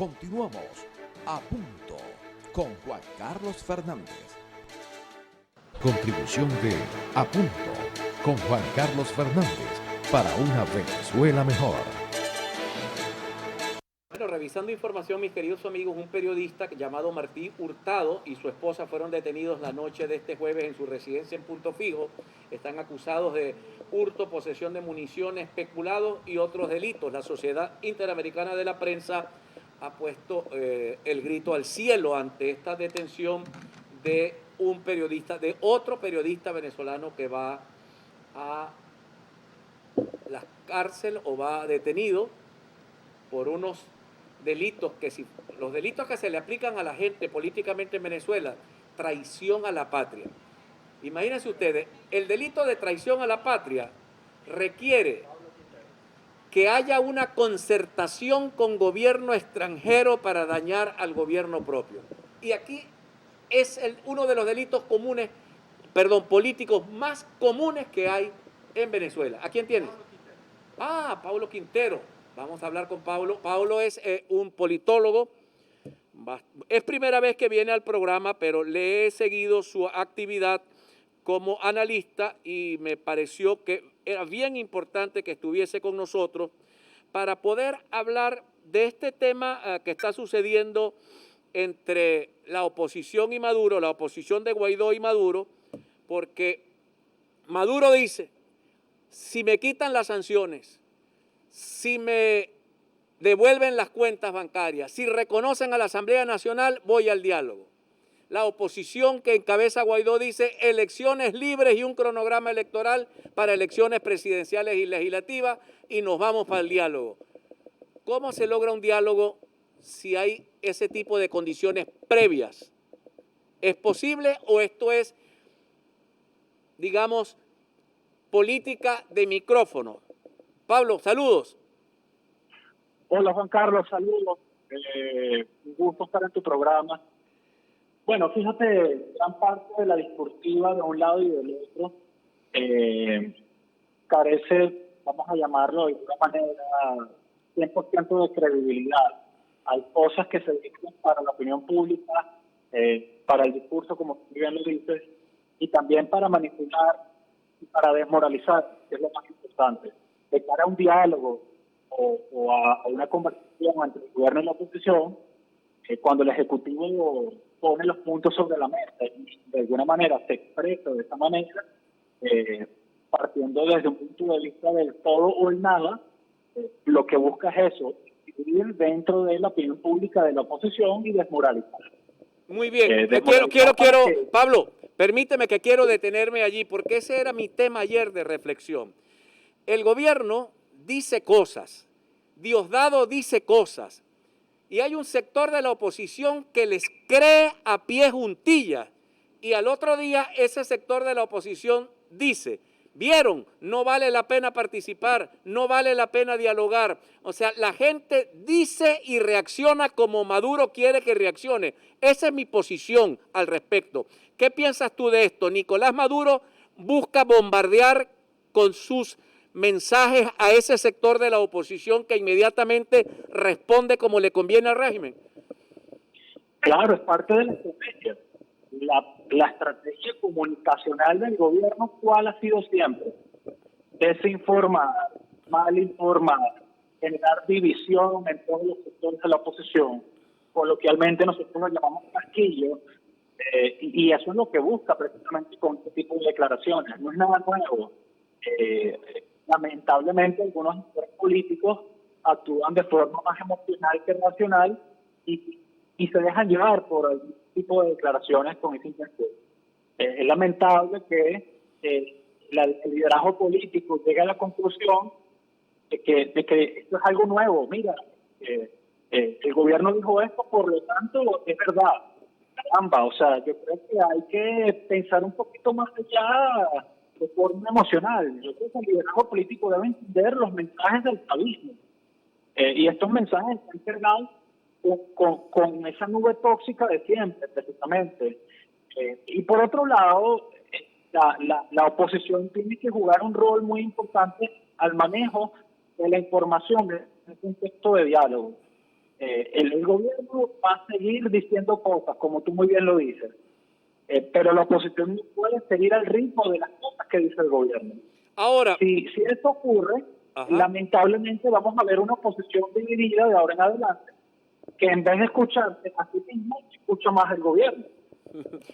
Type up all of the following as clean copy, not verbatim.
Continuamos a punto con Juan Carlos Fernández. Contribución de A Punto con Juan Carlos Fernández para una Venezuela mejor. Bueno, revisando información, mis queridos amigos, un periodista llamado Martí Hurtado y su esposa fueron detenidos la noche de este jueves en su residencia en Punto Fijo. Están acusados de hurto, posesión de municiones, peculados y otros delitos. La Sociedad Interamericana de la Prensa ha puesto el grito al cielo ante esta detención de un periodista, de otro periodista venezolano que va a la cárcel o va detenido por unos delitos los delitos que se le aplican a la gente políticamente en Venezuela, traición a la patria. Imagínense ustedes, el delito de traición a la patria requiere que haya una concertación con gobierno extranjero para dañar al gobierno propio. Y aquí es uno de los delitos políticos más comunes que hay en Venezuela. ¿A quién tienes? Paulo Quintero. Vamos a hablar con Paulo. Paulo es un politólogo. Es primera vez que viene al programa, pero le he seguido su actividad como analista y me pareció que era bien importante que estuviese con nosotros para poder hablar de este tema que está sucediendo entre la oposición y Maduro, la oposición de Guaidó y Maduro, porque Maduro dice, si me quitan las sanciones, si me devuelven las cuentas bancarias, si reconocen a la Asamblea Nacional, voy al diálogo. La oposición que encabeza Guaidó dice elecciones libres y un cronograma electoral para elecciones presidenciales y legislativas y nos vamos para el diálogo. ¿Cómo se logra un diálogo si hay ese tipo de condiciones previas? ¿Es posible o esto es, digamos, política de micrófono? Pablo, saludos. Hola Juan Carlos, saludos. Un gusto estar en tu programa. Bueno, fíjate, gran parte de la discursiva de un lado y del otro carece, vamos a llamarlo de alguna manera, 100% de credibilidad. Hay cosas que se dicen para la opinión pública, para el discurso, como tú bien lo dices, y también para manipular y para desmoralizar, que es lo más importante. De cara a un diálogo o a una conversación entre el gobierno y la oposición, cuando el Ejecutivo pone los puntos sobre la mesa y de alguna manera se expresa de esa manera, partiendo desde un punto de vista del todo o el nada, lo que busca es eso, incidir dentro de la opinión pública de la oposición y desmoralizar. Muy bien, Pablo, permíteme que quiero detenerme allí porque ese era mi tema ayer de reflexión. El gobierno dice cosas, Diosdado dice cosas, y hay un sector de la oposición que les cree a pie juntillas, y al otro día ese sector de la oposición dice, ¿vieron? No vale la pena participar, no vale la pena dialogar. O sea, la gente dice y reacciona como Maduro quiere que reaccione. Esa es mi posición al respecto. ¿Qué piensas tú de esto? Nicolás Maduro busca bombardear con sus mensajes a ese sector de la oposición que inmediatamente responde como le conviene al régimen. Claro, es parte de la estrategia. La estrategia comunicacional del gobierno, ¿cuál ha sido siempre? Desinformar, mal informar, generar división en todos los sectores de la oposición. Coloquialmente nosotros lo llamamos casquillo, y eso es lo que busca precisamente con este tipo de declaraciones. No es nada nuevo. Lamentablemente algunos actores políticos actúan de forma más emocional que racional y se dejan llevar por algún tipo de declaraciones con esa intención. Es lamentable que el liderazgo político llegue a la conclusión de que esto es algo nuevo. Mira, el gobierno dijo esto, por lo tanto es verdad. Caramba, o sea, yo creo que hay que pensar un poquito más allá de forma emocional. Yo creo que el liderazgo político debe entender los mensajes del chavismo. Y estos mensajes están cargados con esa nube tóxica de siempre, precisamente. Y por otro lado, la oposición tiene que jugar un rol muy importante al manejo de la información en un contexto de diálogo. el gobierno va a seguir diciendo cosas, como tú muy bien lo dices, pero la oposición no puede seguir al ritmo de las cosas que dice el gobierno. Ahora, Si esto ocurre, ajá, lamentablemente vamos a ver una oposición dividida de ahora en adelante, que en vez de escucharse a sí mismo, escucha más el gobierno.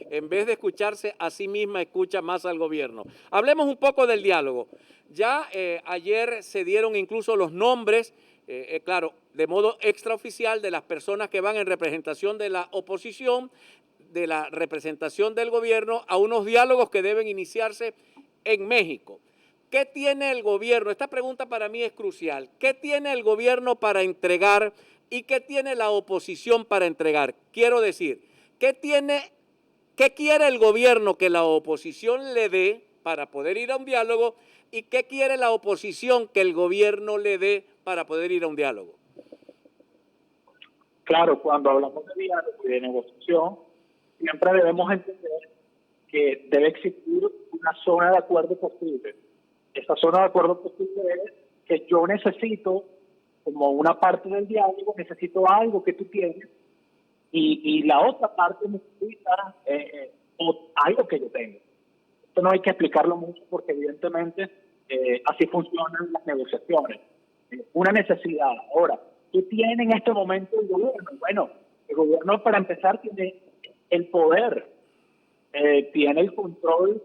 en vez de escucharse a sí misma, escucha más al gobierno. Hablemos un poco del diálogo. Ya ayer se dieron incluso los nombres, claro, de modo extraoficial, de las personas que van en representación de la oposición, de la representación del gobierno, a unos diálogos que deben iniciarse en México. ¿Qué tiene el gobierno? Esta pregunta para mí es crucial. ¿Qué tiene el gobierno para entregar y qué tiene la oposición para entregar? Quiero decir, ¿qué quiere el gobierno que la oposición le dé para poder ir a un diálogo y qué quiere la oposición que el gobierno le dé para poder ir a un diálogo? Claro, cuando hablamos de diálogo y de negociación, siempre debemos entender que debe existir una zona de acuerdo posible. Esa zona de acuerdo posible es que yo necesito, como una parte del diálogo, necesito algo que tú tienes y la otra parte necesita algo que yo tengo. Esto no hay que explicarlo mucho porque evidentemente así funcionan las negociaciones. Una necesidad. Ahora, ¿qué tiene en este momento el gobierno? Bueno, el gobierno para empezar tiene el poder, tiene el control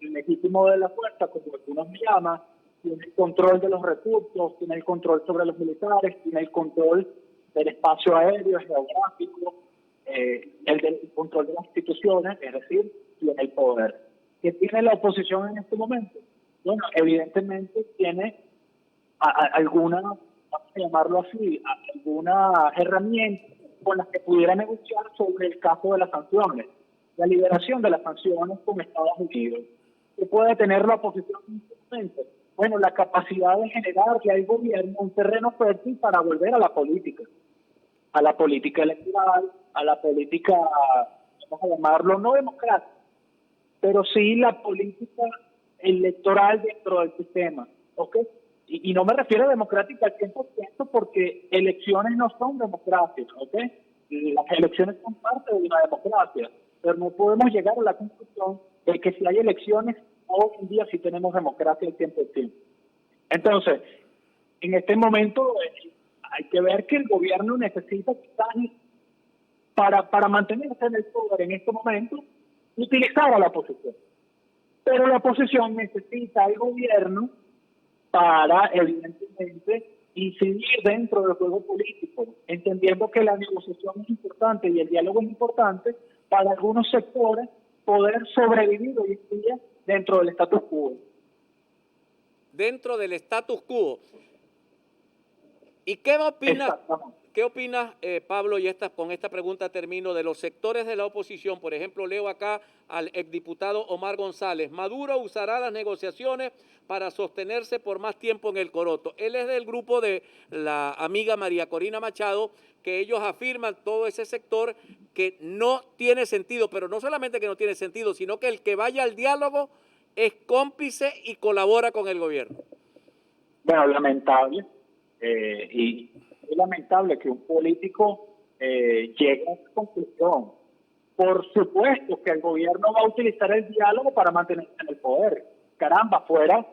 legítimo de la fuerza, como algunos me llaman, tiene el control de los recursos, tiene el control sobre los militares, tiene el control del espacio aéreo, geográfico, el control de las instituciones, es decir, tiene el poder. ¿Qué tiene la oposición en este momento? Bueno, evidentemente tiene alguna, vamos a llamarlo así, alguna herramienta con las que pudiera negociar sobre el caso de las sanciones, la liberación de las sanciones con Estados Unidos. ¿Qué puede tener la oposición en este momento? Bueno, la capacidad de generarle al gobierno un terreno fértil para volver a la política electoral, a la política, vamos a llamarlo, no democrática, pero sí la política electoral dentro del sistema, ¿ok? Y no me refiero a democrática al 100% porque elecciones no son democracias, ¿ok? Las elecciones son parte de una democracia, pero no podemos llegar a la conclusión de que si hay elecciones, hoy en día sí tenemos democracia al 100%. Entonces, en este momento hay que ver que el gobierno necesita quizás para mantenerse en el poder en este momento, utilizar a la oposición. Pero la oposición necesita al gobierno para, evidentemente, incidir dentro del juego político, entendiendo que la negociación es importante y el diálogo es importante para algunos sectores poder sobrevivir hoy en día dentro del status quo. Dentro del status quo. ¿Y qué opinas, Pablo, y con esta pregunta termino, de los sectores de la oposición? Por ejemplo, leo acá al exdiputado Omar González. Maduro usará las negociaciones para sostenerse por más tiempo en el coroto. Él es del grupo de la amiga María Corina Machado, que ellos afirman, todo ese sector, que no tiene sentido, pero no solamente que no tiene sentido, sino que el que vaya al diálogo es cómplice y colabora con el gobierno. Bueno, lamentable. Y es lamentable que un político llegue a esa conclusión. Por supuesto que el gobierno va a utilizar el diálogo para mantenerse en el poder. Caramba, fuera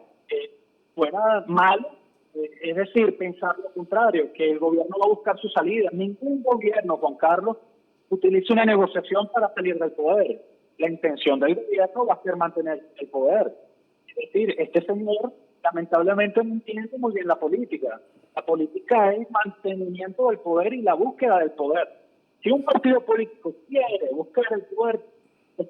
malo, es decir, pensar lo contrario, que el gobierno va a buscar su salida. Ningún gobierno, Juan Carlos, utiliza una negociación para salir del poder. La intención del gobierno va a ser mantener el poder. Es decir, este señor lamentablemente no entiende muy bien la política. La política es mantenimiento del poder y la búsqueda del poder. Si un partido político quiere buscar el poder,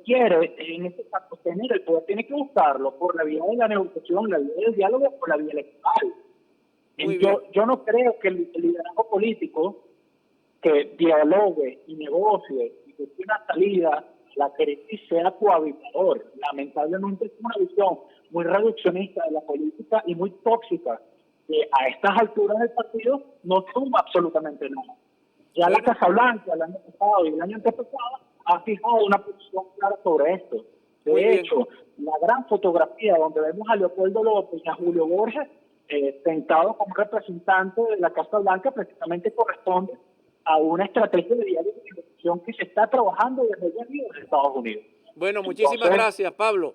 quiere en este caso tener el poder, tiene que buscarlo por la vía de la negociación, la vía del diálogo, por la vía electoral. Yo no creo que el liderazgo político que dialogue y negocie y que tenga una salida, la crisis sea cohabitador. Lamentablemente es una visión muy reduccionista de la política y muy tóxica, que a estas alturas del partido no suma absolutamente nada. Ya la Casa Blanca el año pasado y el año antepasado ha fijado una posición clara sobre esto. De hecho, la gran fotografía donde vemos a Leopoldo López y a Julio Borges sentado como representante de la Casa Blanca, precisamente corresponde a una estrategia de diálogo y negociación que se está trabajando desde allá arriba de Estados Unidos. Bueno, muchísimas Entonces, gracias, Pablo.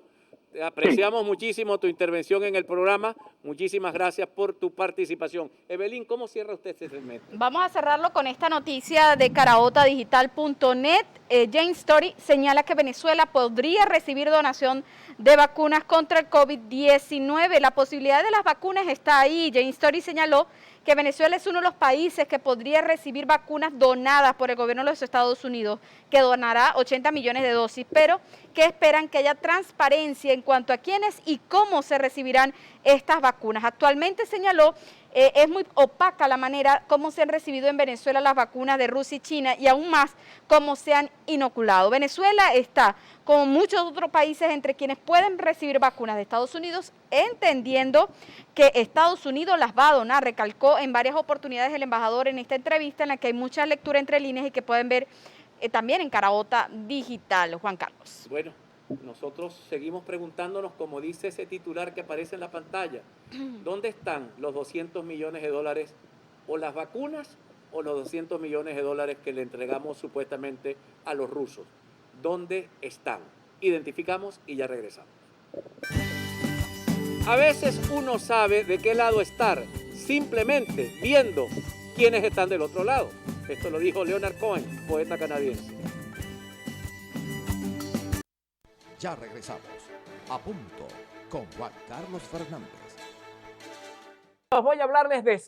Apreciamos sí. muchísimo tu intervención en el programa. Muchísimas gracias por tu participación. Evelyn, ¿cómo cierra usted este segmento? Vamos a cerrarlo con esta noticia de caraotadigital.net. Jane Story señala que Venezuela podría recibir donación de vacunas contra el COVID-19. La posibilidad de las vacunas está ahí. Jane Story señaló que Venezuela es uno de los países que podría recibir vacunas donadas por el gobierno de los Estados Unidos, que donará 80 millones de dosis, pero que esperan que haya transparencia en cuanto a quiénes y cómo se recibirán estas vacunas. Actualmente, señaló, es muy opaca la manera como se han recibido en Venezuela las vacunas de Rusia y China y aún más cómo se han inoculado. Venezuela está, como muchos otros países, entre quienes pueden recibir vacunas de Estados Unidos, entendiendo que Estados Unidos las va a donar. Recalcó en varias oportunidades el embajador en esta entrevista, en la que hay mucha lectura entre líneas y que pueden ver también en Caraota Digital, Juan Carlos. Bueno, nosotros seguimos preguntándonos, como dice ese titular que aparece en la pantalla, ¿dónde están los 200 millones de dólares o las vacunas o los 200 millones de dólares que le entregamos supuestamente a los rusos? ¿Dónde están? Identificamos y ya regresamos. A veces uno sabe de qué lado estar, simplemente viendo quiénes están del otro lado. Esto lo dijo Leonard Cohen, poeta canadiense. Ya regresamos. A punto con Juan Carlos Fernández. Voy a hablarles de